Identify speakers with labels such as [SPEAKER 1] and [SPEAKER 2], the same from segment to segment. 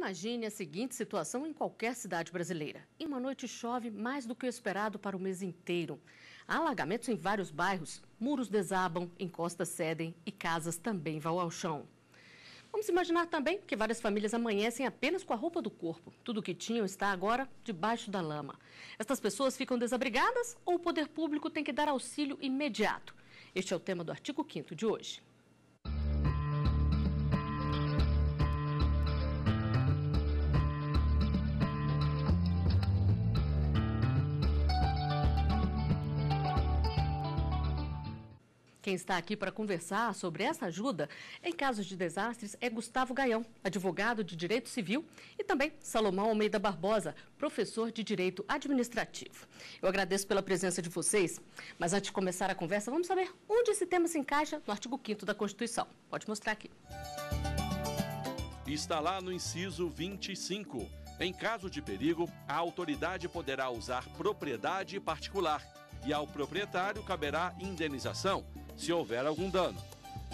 [SPEAKER 1] Imagine a seguinte situação em qualquer cidade brasileira. Em uma noite chove mais do que o esperado para o mês inteiro. Há alagamentos em vários bairros, muros desabam, encostas cedem e casas também vão ao chão. Vamos imaginar também que várias famílias amanhecem apenas com a roupa do corpo. Tudo o que tinham está agora debaixo da lama. Estas pessoas ficam desabrigadas ou o poder público tem que dar auxílio imediato? Este é o tema do artigo 5º de hoje. Quem está aqui para conversar sobre essa ajuda em casos de desastres é Gustavo Gaião, advogado de Direito Civil, e também Salomão Almeida Barbosa, professor de Direito Administrativo. Eu agradeço pela presença de vocês, mas antes de começar a conversa, vamos saber onde esse tema se encaixa no artigo 5º da Constituição. Pode mostrar aqui.
[SPEAKER 2] Está lá no inciso 25. Em caso de perigo, a autoridade poderá usar propriedade particular e ao proprietário caberá indenização se houver algum dano.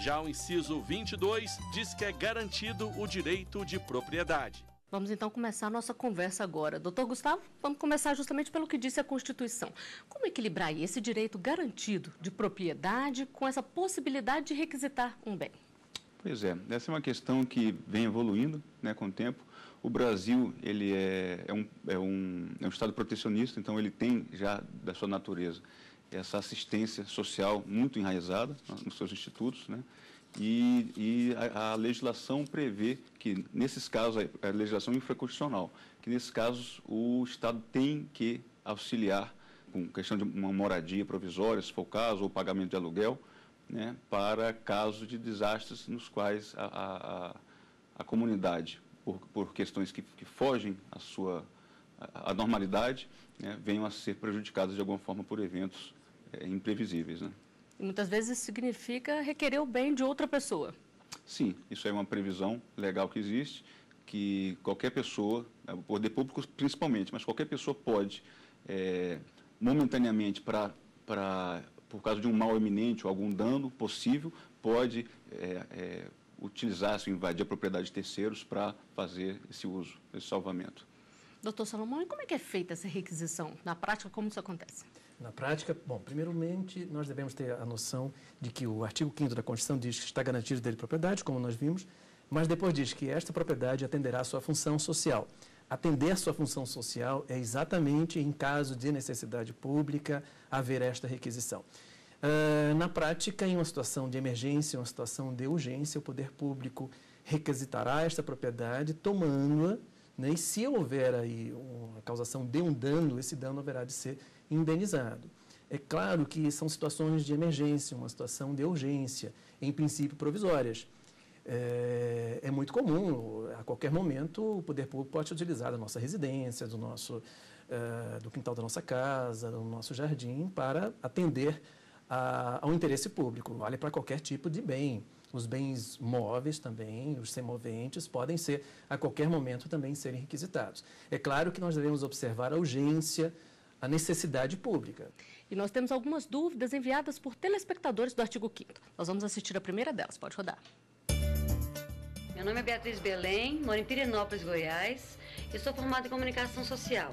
[SPEAKER 2] Já o inciso 22 diz que é garantido o direito de propriedade.
[SPEAKER 1] Vamos então começar a nossa conversa agora. Doutor Gustavo, vamos começar justamente pelo que disse a Constituição. Como equilibrar aí esse direito garantido de propriedade com essa possibilidade de requisitar um bem?
[SPEAKER 3] Pois é, essa é uma questão que vem evoluindo, né, com o tempo. O Brasil ele é um Estado protecionista, então ele tem já da sua natureza essa assistência social muito enraizada nos seus institutos, né? E a legislação prevê que, nesses casos, a legislação infraconstitucional, que nesses casos o Estado tem que auxiliar com questão de uma moradia provisória, se for o caso, ou pagamento de aluguel, né, para casos de desastres nos quais a comunidade, por questões que fogem à normalidade, né, venham a ser prejudicadas de alguma forma por eventos imprevisíveis, né?
[SPEAKER 1] E muitas vezes isso significa requerer o bem de outra pessoa.
[SPEAKER 3] Sim, isso é uma previsão legal que existe, que qualquer pessoa, o poder público principalmente, mas qualquer pessoa pode, momentaneamente, por causa de um mal iminente ou algum dano possível, pode utilizar, invadir a propriedade de terceiros para fazer esse uso, esse salvamento.
[SPEAKER 1] Doutor Salomão, e como é que é feita essa requisição? Na prática, como isso acontece?
[SPEAKER 4] Na prática, bom, primeiramente, nós devemos ter a noção de que o artigo 5º da Constituição diz que está garantido dele propriedade, como nós vimos, mas depois diz que esta propriedade atenderá à sua função social. Atender à sua função social é exatamente em caso de necessidade pública haver esta requisição. Na prática, em uma situação de emergência, uma situação de urgência, o poder público requisitará esta propriedade, tomando-a, né, e se houver aí a causação de um dano, esse dano haverá de ser indenizado. É claro que são situações de emergência, uma situação de urgência, em princípio provisórias. É muito comum, a qualquer momento, o poder público pode utilizar da nossa residência, do quintal da nossa casa, do nosso jardim, para atender ao interesse público. Vale para qualquer tipo de bem. Os bens móveis também, os semoventes, podem ser, a qualquer momento, também serem requisitados. É claro que nós devemos observar a urgência, a necessidade pública.
[SPEAKER 1] E nós temos algumas dúvidas enviadas por telespectadores do artigo 5º. Nós vamos assistir a primeira delas. Pode rodar.
[SPEAKER 5] Meu nome é Beatriz Belém, moro em Pirenópolis, Goiás, e sou formada em comunicação social.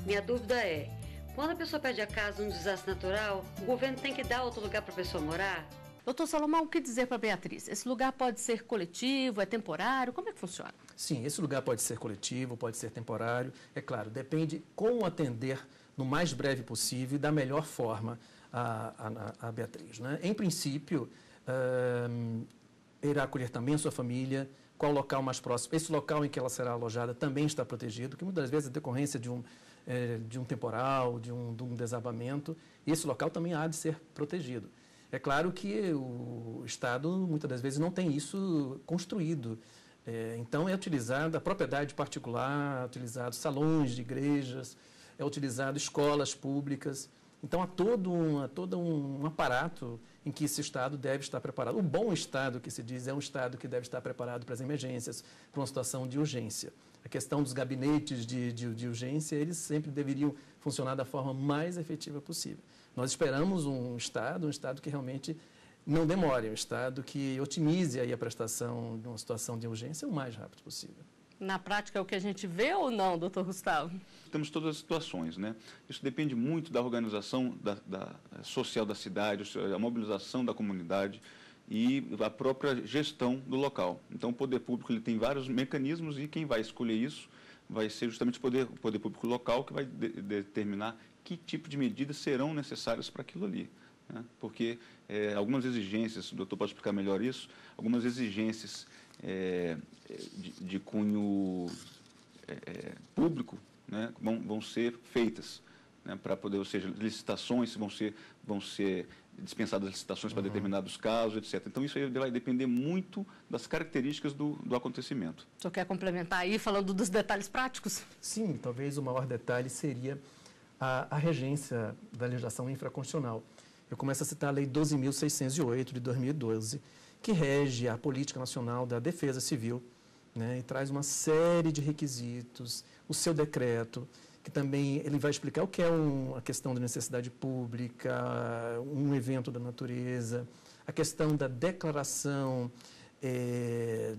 [SPEAKER 5] Minha dúvida é, quando a pessoa perde a casa num desastre natural, o governo tem que dar outro lugar para a pessoa morar?
[SPEAKER 1] Doutor Salomão, o que dizer para a Beatriz? Esse lugar pode ser coletivo, é temporário? Como é que funciona?
[SPEAKER 4] Sim, esse lugar pode ser coletivo, pode ser temporário. É claro, depende como atender no mais breve possível e da melhor forma a Beatriz, né? Em princípio, irá acolher também a sua família. Qual o local mais próximo? Esse local em que ela será alojada também está protegido, que muitas vezes é decorrência de um temporal, de um desabamento. E esse local também há de ser protegido. É claro que o Estado, muitas das vezes, não tem isso construído. Então, é utilizada a propriedade particular, é utilizado salões de igrejas, é utilizado escolas públicas. Então, há todo um aparato em que esse Estado deve estar preparado. O bom Estado, que se diz, é um Estado que deve estar preparado para as emergências, para uma situação de urgência. A questão dos gabinetes de urgência, eles sempre deveriam funcionar da forma mais efetiva possível. Nós esperamos um Estado que realmente não demore, um Estado que otimize aí a prestação de uma situação de urgência o mais rápido possível.
[SPEAKER 1] Na prática é o que a gente vê ou não, doutor Gustavo?
[SPEAKER 3] Temos todas as situações, né? Isso depende muito da organização social da cidade, a mobilização da comunidade e a própria gestão do local. Então, o poder público ele tem vários mecanismos e quem vai escolher isso vai ser justamente o poder público local que vai determinar que tipo de medidas serão necessárias para aquilo ali, né? Porque algumas exigências, o doutor pode explicar melhor isso, algumas exigências de cunho público, né, vão ser feitas, né, para poder, ou seja, licitações vão ser dispensadas licitações para determinados casos, etc. Então, isso aí vai depender muito das características do acontecimento.
[SPEAKER 1] O senhor quer complementar aí, falando dos detalhes práticos?
[SPEAKER 4] Sim, talvez o maior detalhe seria a regência da legislação infraconstitucional. Eu começo a citar a Lei 12.608, de 2012, que rege a Política Nacional da Defesa Civil, né, e traz uma série de requisitos, o seu decreto, que também ele vai explicar o que é a questão da necessidade pública, um evento da natureza, a questão da declaração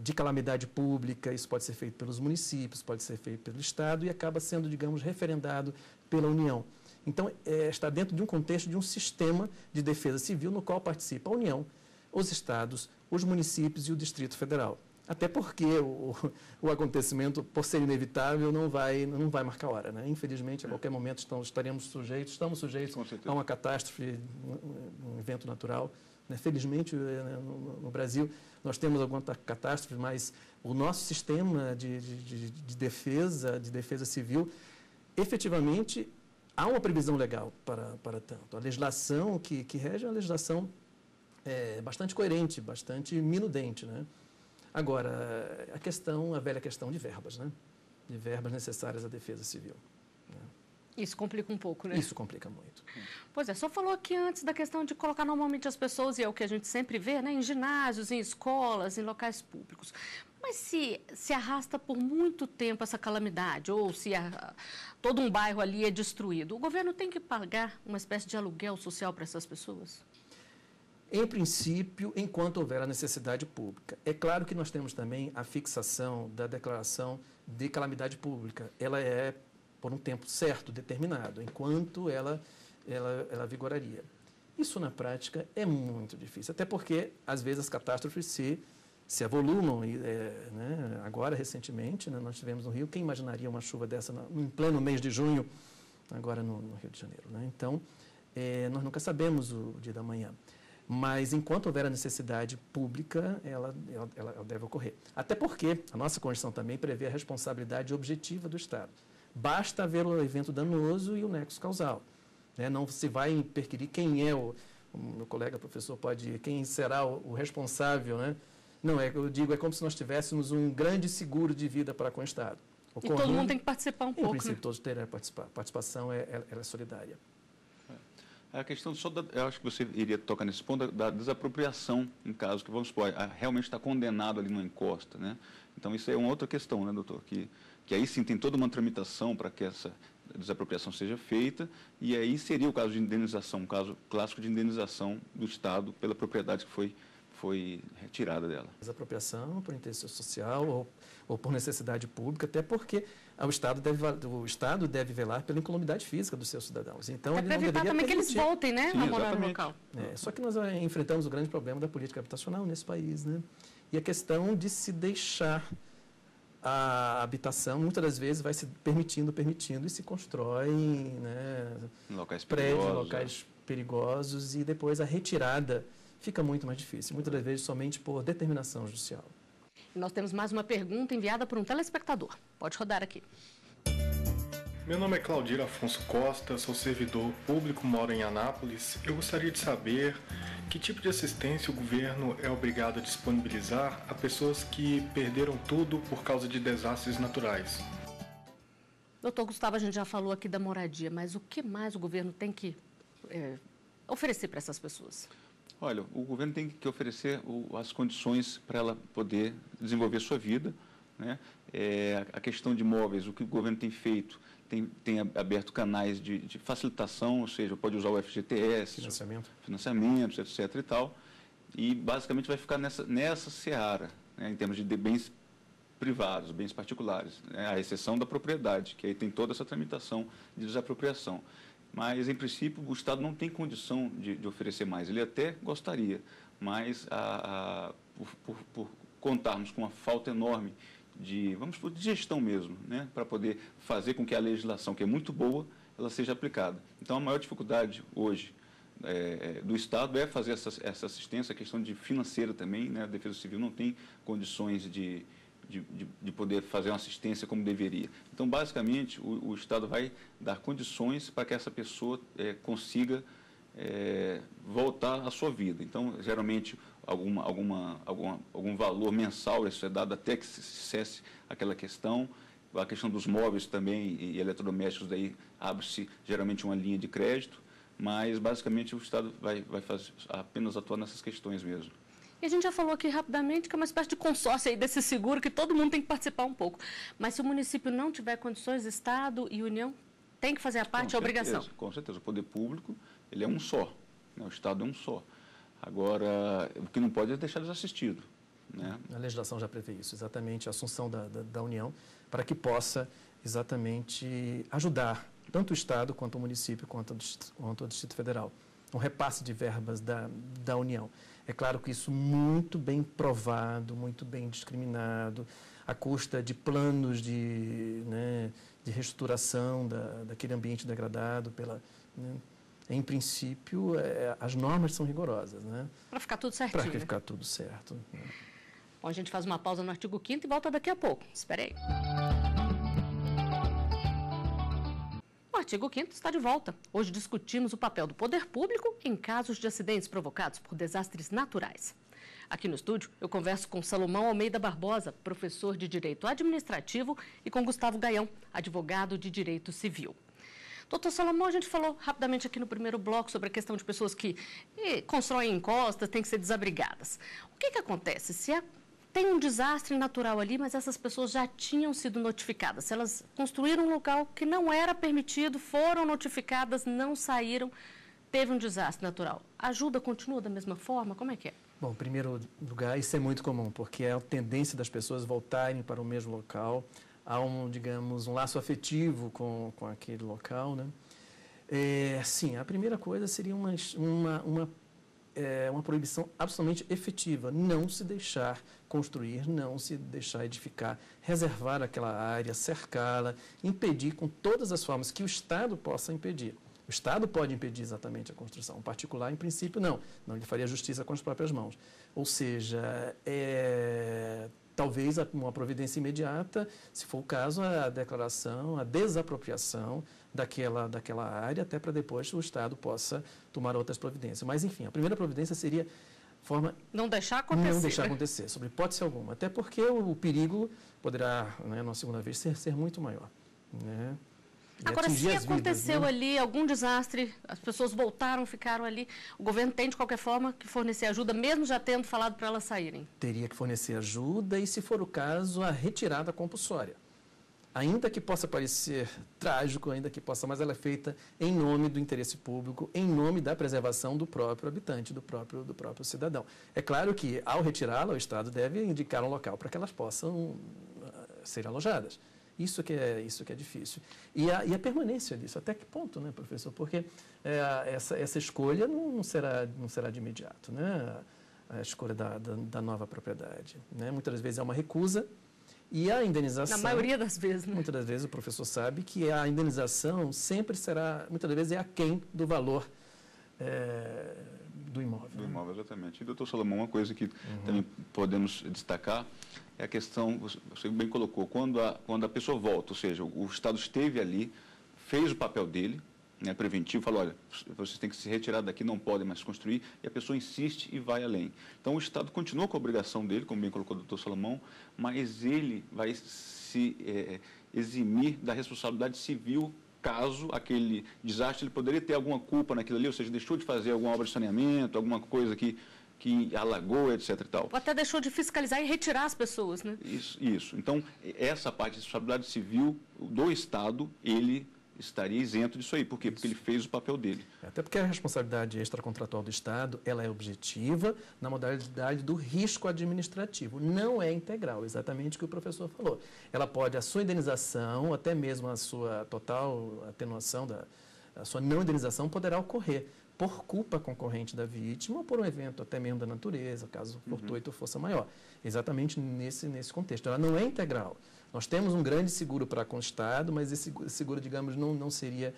[SPEAKER 4] de calamidade pública, isso pode ser feito pelos municípios, pode ser feito pelo Estado e acaba sendo, digamos, referendado pela União. Então, está dentro de um contexto de um sistema de defesa civil no qual participa a União, os Estados, os municípios e o Distrito Federal. Até porque o acontecimento, por ser inevitável, não vai marcar hora, né? Infelizmente, a qualquer momento estamos sujeitos a uma catástrofe, um evento natural, né? Felizmente, no Brasil, nós temos alguma catástrofe, mas o nosso sistema de defesa civil, efetivamente, há uma previsão legal para tanto. A legislação que rege é uma legislação bastante coerente, bastante minudente, né? Agora, a velha questão de verbas, né? De verbas necessárias à defesa civil. Né?
[SPEAKER 1] Isso complica um pouco, né?
[SPEAKER 4] Isso complica muito.
[SPEAKER 1] Pois é, só falou aqui antes da questão de colocar normalmente as pessoas, e é o que a gente sempre vê, né? Em ginásios, em escolas, em locais públicos. Mas se arrasta por muito tempo essa calamidade, ou se todo um bairro ali é destruído, o governo tem que pagar uma espécie de aluguel social para essas pessoas?
[SPEAKER 4] Em princípio, enquanto houver a necessidade pública. É claro que nós temos também a fixação da declaração de calamidade pública. Ela é por um tempo certo, determinado, enquanto ela vigoraria. Isso, na prática, é muito difícil, até porque, às vezes, as catástrofes se avolumam. Né? Agora, recentemente, né, nós tivemos no Rio, quem imaginaria uma chuva dessa em pleno mês de junho, agora no Rio de Janeiro, né? Então, nós nunca sabemos o dia da manhã. Mas, enquanto houver a necessidade pública, ela deve ocorrer. Até porque a nossa Constituição também prevê a responsabilidade objetiva do Estado. Basta haver o evento danoso e o nexo causal. Né? Não se vai perquirir quem é o meu colega professor quem será o responsável, né? Não, eu digo, é como se nós tivéssemos um grande seguro de vida para com o Estado.
[SPEAKER 1] E todo mundo tem que participar um pouco,
[SPEAKER 4] né? Em princípio,
[SPEAKER 1] né?
[SPEAKER 4] todos terão que participar. A participação ela é solidária.
[SPEAKER 3] A questão eu acho que você iria tocar nesse ponto da desapropriação, em caso que, vamos supor, realmente está condenado ali numa encosta, né? Então, isso é uma outra questão, né, doutor? Que aí sim tem toda uma tramitação para que essa desapropriação seja feita, e aí seria o caso de indenização, um caso clássico de indenização do Estado pela propriedade que foi retirada dela.
[SPEAKER 4] Desapropriação por interesse social ou por necessidade pública, até porque o Estado deve velar pela incolumidade física dos seus cidadãos. Então, ele não deveria
[SPEAKER 1] também
[SPEAKER 4] permitir
[SPEAKER 1] que eles voltem, né, a morar no local.
[SPEAKER 4] Só que nós enfrentamos o grande problema da política habitacional nesse país, né? E a questão de se deixar a habitação, muitas das vezes, vai se permitindo, e se constrói, né, prédios, locais perigosos, e depois a retirada fica muito mais difícil, muitas das vezes somente por determinação judicial.
[SPEAKER 1] Nós temos mais uma pergunta enviada por um telespectador. Pode rodar aqui.
[SPEAKER 6] Meu nome é Claudir Afonso Costa, sou servidor público, moro em Anápolis. Eu gostaria de saber que tipo de assistência o governo é obrigado a disponibilizar a pessoas que perderam tudo por causa de desastres naturais.
[SPEAKER 1] Doutor Gustavo, a gente já falou aqui da moradia, mas o que mais o governo tem que oferecer para essas pessoas?
[SPEAKER 3] Olha, o governo tem que oferecer as condições para ela poder desenvolver sua vida, né? A questão de imóveis, o que o governo tem feito, tem aberto canais de facilitação, ou seja, pode usar o FGTS, financiamentos, etc. e tal, e basicamente vai ficar nessa seara, né, em termos de bens privados, bens particulares, né, à exceção da propriedade, que aí tem toda essa tramitação de desapropriação. Mas, em princípio, o Estado não tem condição de oferecer mais. Ele até gostaria, mas por contarmos com uma falta enorme de gestão mesmo, né, para poder fazer com que a legislação, que é muito boa, ela seja aplicada. Então, a maior dificuldade hoje do Estado é fazer essa assistência, a questão de financeira também, né, a Defesa Civil não tem condições de poder fazer uma assistência como deveria. Então, basicamente, o Estado vai dar condições para que essa pessoa consiga voltar à sua vida. Então, geralmente, algum valor mensal, isso é dado até que se cesse aquela questão. A questão dos móveis também e eletrodomésticos, daí abre-se geralmente uma linha de crédito, mas, basicamente, o Estado vai apenas atuar nessas questões mesmo.
[SPEAKER 1] E a gente já falou aqui rapidamente que é uma espécie de consórcio aí desse seguro que todo mundo tem que participar um pouco. Mas se o município não tiver condições, Estado e União tem que fazer a parte, é obrigação.
[SPEAKER 3] Com certeza. O poder público, ele é um só, né? O Estado é um só. Agora, o que não pode é deixar desassistido, né? A
[SPEAKER 4] legislação já prevê isso, exatamente a assunção da União, para que possa exatamente ajudar tanto o Estado quanto o município, quanto o Distrito Federal. Um repasse de verbas da União. É claro que isso muito bem provado, muito bem discriminado, à custa de planos de reestruturação daquele ambiente degradado em princípio, as normas são rigorosas, né?
[SPEAKER 1] Para ficar tudo certinho.
[SPEAKER 4] Para ficar tudo certo. Né?
[SPEAKER 1] Bom, a gente faz uma pausa no artigo 5º e volta daqui a pouco. Espera aí. O artigo 5º está de volta. Hoje discutimos o papel do poder público em casos de acidentes provocados por desastres naturais. Aqui no estúdio, eu converso com Salomão Almeida Barbosa, professor de Direito Administrativo, e com Gustavo Gaião, advogado de Direito Civil. Doutor Salomão, a gente falou rapidamente aqui no primeiro bloco sobre a questão de pessoas que constroem encostas, têm que ser desabrigadas. O que acontece se tem um desastre natural ali, mas essas pessoas já tinham sido notificadas? Se elas construíram um local que não era permitido, foram notificadas, não saíram, teve um desastre natural. A ajuda continua da mesma forma? Como é que é?
[SPEAKER 4] Bom, em primeiro lugar, isso é muito comum, porque é a tendência das pessoas voltarem para o mesmo local. Há digamos, um laço afetivo com aquele local, né? Sim, a primeira coisa seria uma proibição absolutamente efetiva, não se deixar construir, não se deixar edificar, reservar aquela área, cercá-la, impedir com todas as formas que o Estado possa impedir. O Estado pode impedir exatamente a construção, o particular, em princípio, não ele faria justiça com as próprias mãos. Ou seja, talvez uma providência imediata, se for o caso, a declaração, a desapropriação daquela área, até para depois o Estado possa tomar outras providências. Mas, enfim, a primeira providência seria
[SPEAKER 1] não deixar acontecer.
[SPEAKER 4] Não deixar acontecer, sobre hipótese alguma. Até porque o perigo poderá, numa segunda vez, ser muito maior. Né?
[SPEAKER 1] Agora, se aconteceu ali algum desastre, as pessoas voltaram, ficaram ali, o governo tem, de qualquer forma, que fornecer ajuda, mesmo já tendo falado para elas saírem?
[SPEAKER 4] Teria que fornecer ajuda e, se for o caso, a retirada compulsória. Ainda que possa parecer trágico, mas ela é feita em nome do interesse público, em nome da preservação do próprio habitante, do próprio cidadão. É claro que, ao retirá-la, o Estado deve indicar um local para que elas possam ser alojadas. Isso que é difícil. E a permanência disso, até que ponto, né, professor? Porque essa escolha não será de imediato, né? A escolha da nova propriedade. Né? Muitas das vezes é uma recusa e a indenização...
[SPEAKER 1] Na maioria das vezes, né?
[SPEAKER 4] Muitas das vezes o professor sabe que a indenização sempre será, muitas das vezes, aquém do valor do imóvel.
[SPEAKER 3] Do imóvel, exatamente. E, doutor Salomão, uma coisa que também podemos destacar é a questão, você bem colocou, quando a pessoa volta, ou seja, o Estado esteve ali, fez o papel dele, né, preventivo, falou, olha, vocês têm que se retirar daqui, não podem mais construir, e a pessoa insiste e vai além. Então, o Estado continua com a obrigação dele, como bem colocou o doutor Salomão, mas ele vai se eximir da responsabilidade civil caso aquele desastre, ele poderia ter alguma culpa naquilo ali, ou seja, deixou de fazer alguma obra de saneamento, alguma coisa que alagou, etc. e tal.
[SPEAKER 1] Ou até deixou de fiscalizar e retirar as pessoas, né?
[SPEAKER 3] Isso. Então, essa parte de responsabilidade civil do Estado, ele estaria isento disso aí. Por quê? Porque ele fez o papel dele.
[SPEAKER 4] Até porque a responsabilidade extracontratual do Estado, ela é objetiva na modalidade do risco administrativo. Não é integral, exatamente o que o professor falou. Ela pode, a sua indenização, até mesmo a sua total atenuação, a sua não indenização poderá ocorrer por culpa concorrente da vítima ou por um evento até mesmo da natureza, caso fortuito ou força maior. Exatamente nesse contexto. Ela não é integral. Nós temos um grande seguro para com o Estado, mas esse seguro, digamos, não seria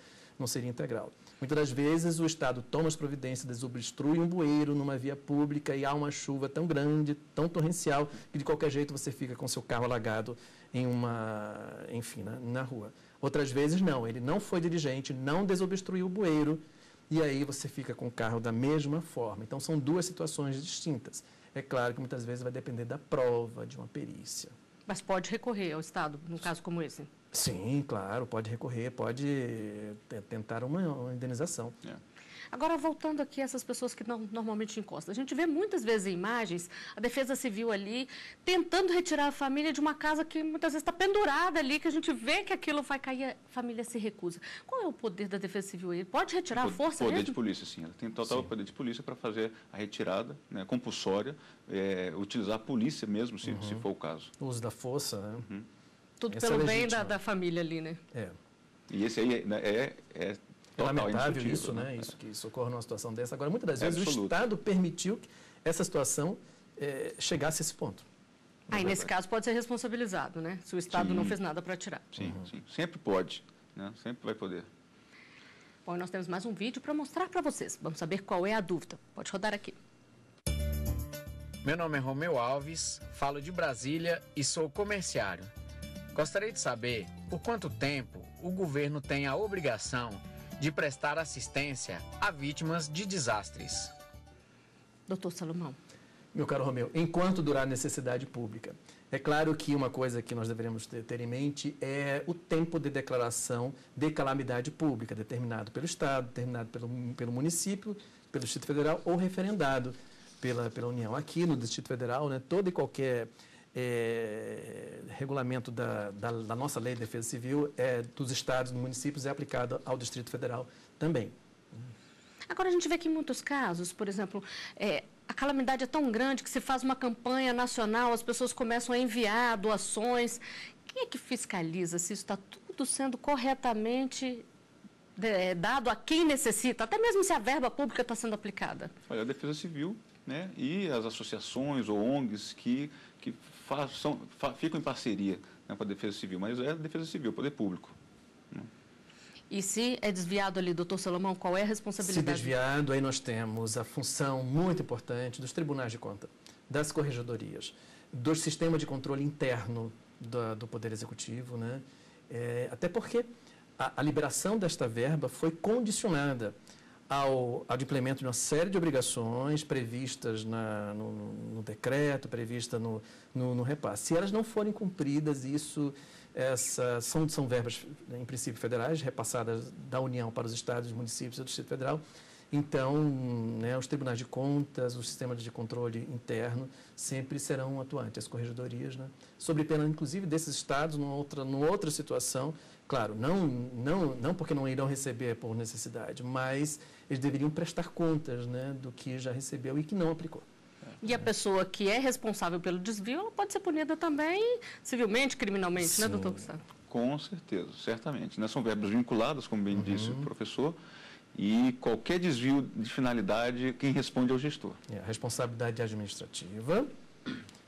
[SPEAKER 4] integral. Muitas das vezes o Estado toma as providências, desobstrui um bueiro numa via pública e há uma chuva tão grande, tão torrencial, que de qualquer jeito você fica com seu carro alagado na rua. Outras vezes não, ele não foi diligente, não desobstruiu o bueiro, e aí você fica com o carro da mesma forma. Então, são duas situações distintas. É claro que muitas vezes vai depender da prova, de uma perícia.
[SPEAKER 1] Mas pode recorrer ao Estado, num caso como esse?
[SPEAKER 4] Sim, claro, pode recorrer, pode tentar uma indenização.
[SPEAKER 1] Agora, voltando aqui a essas pessoas que normalmente encostam. A gente vê muitas vezes em imagens a Defesa Civil ali tentando retirar a família de uma casa que muitas vezes está pendurada ali, que a gente vê que aquilo vai cair, a família se recusa. Qual é o poder da Defesa Civil? Ele pode retirar a força
[SPEAKER 3] poder
[SPEAKER 1] mesmo?
[SPEAKER 3] De polícia, sim. Ela tem total poder de polícia para fazer a retirada, né, compulsória, utilizar a polícia mesmo, se for o caso.
[SPEAKER 4] O uso da força, né?
[SPEAKER 1] Tudo essa pelo bem da família ali, né?
[SPEAKER 3] E esse aí
[SPEAKER 4] é lamentável isso, né? Isso que ocorre numa situação dessa. Agora, muitas das vezes o Estado permitiu que essa situação chegasse a esse ponto.
[SPEAKER 1] E nesse caso pode ser responsabilizado, né? Se o Estado não fez nada para tirar.
[SPEAKER 3] Sim, sim. Sempre pode, né? Sempre vai poder.
[SPEAKER 1] Bom, nós temos mais um vídeo para mostrar para vocês. Vamos saber qual é a dúvida. Pode rodar aqui.
[SPEAKER 7] Meu nome é Romeu Alves, falo de Brasília e sou comerciário. Gostaria de saber por quanto tempo o governo tem a obrigação de prestar assistência a vítimas de desastres.
[SPEAKER 1] Doutor Salomão.
[SPEAKER 4] Meu caro Romeu, enquanto durar a necessidade pública. É claro que uma coisa que nós deveremos ter em mente é o tempo de declaração de calamidade pública, determinado pelo Estado, determinado pelo município, pelo Distrito Federal ou referendado pela União. Aqui no Distrito Federal, né, todo e qualquer regulamento da nossa Lei de Defesa Civil dos estados e municípios é aplicado ao Distrito Federal também.
[SPEAKER 1] Agora, a gente vê que em muitos casos, por exemplo, a calamidade é tão grande que se faz uma campanha nacional, as pessoas começam a enviar doações. Quem é que fiscaliza se isso está tudo sendo corretamente dado a quem necessita, até mesmo se a verba pública está sendo aplicada?
[SPEAKER 3] Olha, a Defesa Civil, né, e as associações ou ONGs que ficam em parceria, né, com a Defesa Civil, mas é a Defesa Civil, poder público.
[SPEAKER 1] E se é desviado ali, doutor Salomão, qual é a responsabilidade?
[SPEAKER 4] Se desviado, aí nós temos a função muito importante dos tribunais de conta, das corregedorias, do sistema de controle interno do Poder Executivo, né? Até porque a liberação desta verba foi condicionada ao implemento de uma série de obrigações previstas no decreto, prevista no repasse. Se elas não forem cumpridas, são verbas, em princípio, federais, repassadas da União para os estados, municípios e do Distrito Federal. Então, né, os tribunais de contas, os sistemas de controle interno sempre serão atuantes, as corregedorias, né, sob pena, inclusive, desses estados, numa outra situação. Claro, não porque não irão receber por necessidade, mas eles deveriam prestar contas, né, do que já recebeu e que não aplicou.
[SPEAKER 1] E a pessoa que é responsável pelo desvio, ela pode ser punida também civilmente, criminalmente, sim, né, doutor Gustavo?
[SPEAKER 3] Com certeza, certamente. Né? São verbas vinculadas, como bem disse o professor, e qualquer desvio de finalidade, quem responde é o gestor.
[SPEAKER 4] A responsabilidade administrativa,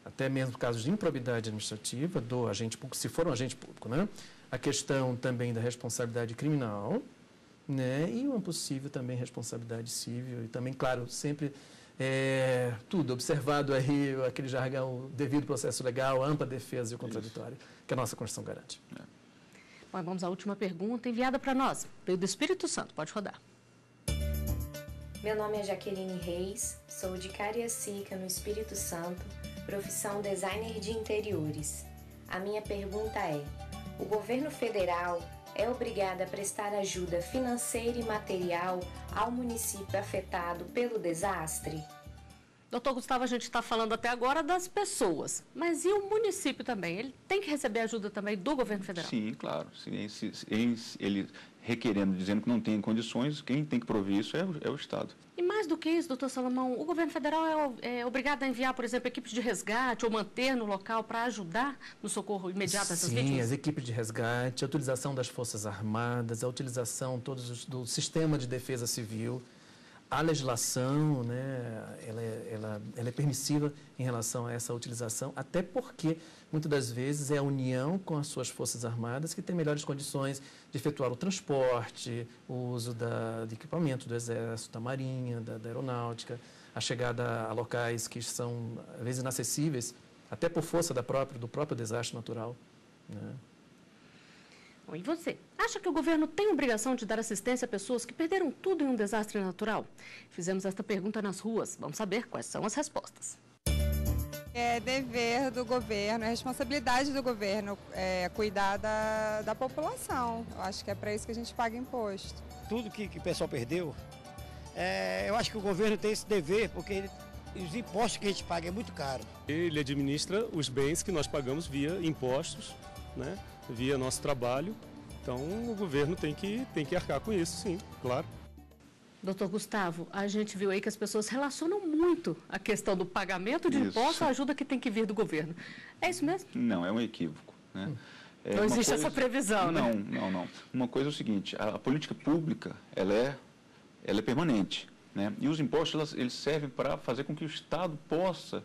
[SPEAKER 4] até mesmo casos de improbidade administrativa do agente público, se for um agente público, né? A questão também da responsabilidade criminal, né? E uma possível também responsabilidade civil, e também, claro, sempre tudo observado aí, aquele jargão, devido processo legal, ampla defesa e o contraditório, que a nossa Constituição garante.
[SPEAKER 1] Bom, vamos à última pergunta enviada para nós, veio do Espírito Santo, pode rodar.
[SPEAKER 8] Meu nome é Jaqueline Reis, sou de Cariacica, no Espírito Santo, profissão designer de interiores. A minha pergunta é: o governo federal é obrigado a prestar ajuda financeira e material ao município afetado pelo desastre?
[SPEAKER 1] Doutor Gustavo, a gente está falando até agora das pessoas, mas e o município também? Ele tem que receber ajuda também do governo federal?
[SPEAKER 3] Sim, claro. Sim, ele requerendo, dizendo que não tem condições, quem tem que prover isso é o Estado.
[SPEAKER 1] E mais do que isso, doutor Salomão, o governo federal é obrigado a enviar, por exemplo, equipes de resgate ou manter no local para ajudar no socorro imediato a essas vítimas?
[SPEAKER 4] Sim, as equipes de resgate, a utilização das Forças Armadas, a utilização do sistema de defesa civil. A legislação, né, ela é permissiva em relação a essa utilização, até porque, muitas das vezes, é a União com as suas Forças Armadas que tem melhores condições de efetuar o transporte, o uso de equipamento do Exército, da Marinha, da Aeronáutica, a chegada a locais que são, às vezes, inacessíveis, até por força do próprio desastre natural, né?
[SPEAKER 1] E você? Acha que o governo tem obrigação de dar assistência a pessoas que perderam tudo em um desastre natural? Fizemos esta pergunta nas ruas. Vamos saber quais são as respostas.
[SPEAKER 9] É dever do governo, é responsabilidade do governo cuidar da população. Eu acho que é para isso que a gente paga imposto.
[SPEAKER 10] Tudo que o pessoal perdeu, eu acho que o governo tem esse dever, porque os impostos que a gente paga é muito caro.
[SPEAKER 11] Ele administra os bens que nós pagamos via impostos, né? Via nosso trabalho, então o governo tem que arcar com isso, sim, claro.
[SPEAKER 1] Doutor Gustavo, a gente viu aí que as pessoas relacionam muito a questão do pagamento de imposto à ajuda que tem que vir do governo. É isso mesmo?
[SPEAKER 3] Não, é um equívoco, né?
[SPEAKER 1] Não existe essa previsão,
[SPEAKER 3] não,
[SPEAKER 1] né?
[SPEAKER 3] Não. Uma coisa é o seguinte, a política pública, ela é permanente, né? E os impostos, eles servem para fazer com que o Estado possa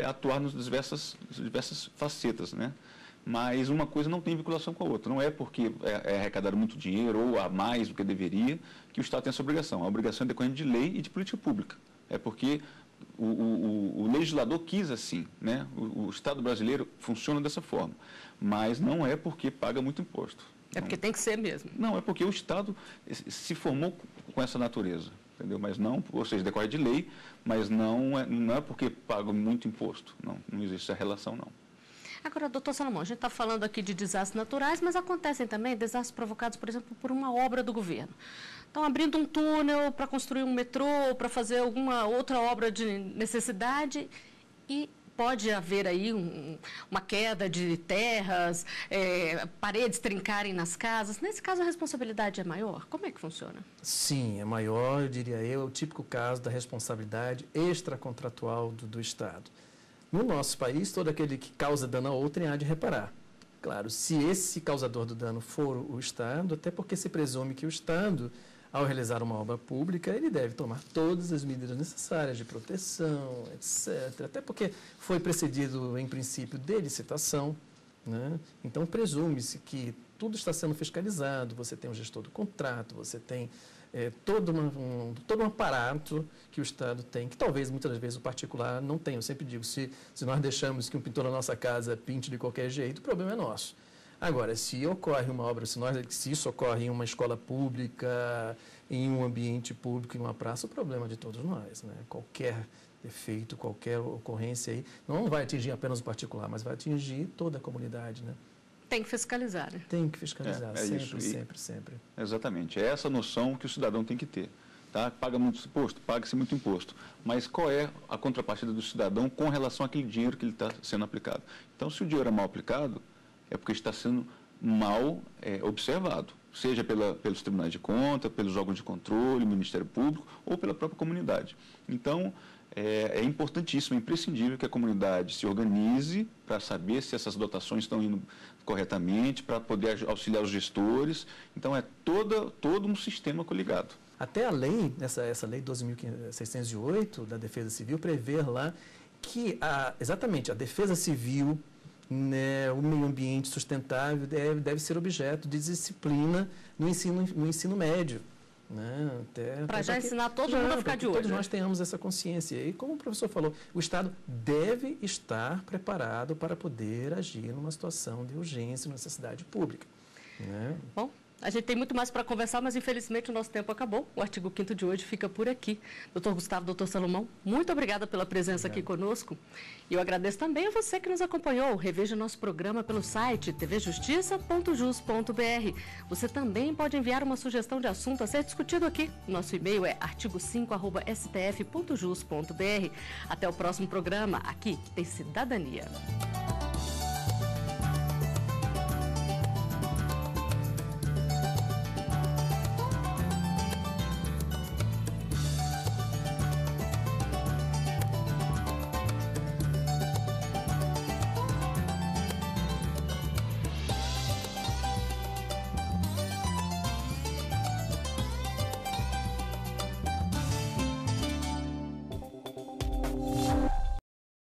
[SPEAKER 3] atuar nas diversas facetas, né? Mas uma coisa não tem vinculação com a outra. Não é porque é arrecadado muito dinheiro ou a mais do que deveria que o Estado tem essa obrigação. A obrigação é decorrente de lei e de política pública. É porque o legislador quis assim, né? O Estado brasileiro funciona dessa forma. Mas não é porque paga muito imposto.
[SPEAKER 1] É porque tem que ser mesmo.
[SPEAKER 3] Não, é porque o Estado se formou com essa natureza, entendeu? Mas não, ou seja, decorre de lei, mas não é porque paga muito imposto. Não existe essa relação, não.
[SPEAKER 1] Agora, doutor Salomão, a gente está falando aqui de desastres naturais, mas acontecem também desastres provocados, por exemplo, por uma obra do governo. Estão abrindo um túnel para construir um metrô, para fazer alguma outra obra de necessidade e pode haver aí uma queda de terras, paredes trincarem nas casas. Nesse caso, a responsabilidade é maior? Como é que funciona?
[SPEAKER 4] Sim, é maior, eu diria eu, é o típico caso da responsabilidade extracontratual do Estado. No nosso país, todo aquele que causa dano a outrem há de reparar. Claro, se esse causador do dano for o Estado, até porque se presume que o Estado, ao realizar uma obra pública, ele deve tomar todas as medidas necessárias de proteção, etc. Até porque foi precedido, em princípio, de licitação, né? Então, presume-se que tudo está sendo fiscalizado, você tem um gestor do contrato, você tem todo um aparato que o Estado tem, que talvez, muitas vezes, o particular não tenha. Eu sempre digo, se nós deixamos que um pintor na nossa casa pinte de qualquer jeito, o problema é nosso. Agora, se ocorre uma obra, se isso ocorre em uma escola pública, em um ambiente público, em uma praça, o problema é de todos nós, né? Qualquer defeito, qualquer ocorrência aí, não vai atingir apenas o particular, mas vai atingir toda a comunidade, né?
[SPEAKER 1] Tem que fiscalizar, né?
[SPEAKER 4] Tem que fiscalizar, sempre.
[SPEAKER 3] Exatamente, é essa noção que o cidadão tem que ter. Tá? Paga muito imposto? Paga-se muito imposto. Mas qual é a contrapartida do cidadão com relação àquele dinheiro que ele está sendo aplicado? Então, se o dinheiro é mal aplicado, é porque está sendo mal observado, seja pelos tribunais de contas, pelos órgãos de controle, Ministério Público ou pela própria comunidade. Então, é importantíssimo, é imprescindível que a comunidade se organize para saber se essas dotações estão indo corretamente, para poder auxiliar os gestores. Então, é todo um sistema coligado.
[SPEAKER 4] Até a lei, essa lei 12.608 da Defesa Civil, prevê lá que exatamente a Defesa Civil, né, o meio ambiente sustentável deve ser objeto de disciplina no ensino médio. Né?
[SPEAKER 1] Para já ensinar todo mundo a ficar de olho.
[SPEAKER 4] Todos nós tenhamos essa consciência. E como o professor falou, o Estado deve estar preparado para poder agir numa situação de urgência e necessidade pública. Né?
[SPEAKER 1] Bom, A gente tem muito mais para conversar, mas infelizmente o nosso tempo acabou. O artigo 5º de hoje fica por aqui. Doutor Gustavo, doutor Salomão, muito obrigada pela presença aqui conosco. E eu agradeço também a você que nos acompanhou. Reveja nosso programa pelo site tvjustiça.jus.br. Você também pode enviar uma sugestão de assunto a ser discutido aqui. Nosso e-mail é artigo5@stf.jus.br. Até o próximo programa. Aqui tem Cidadania.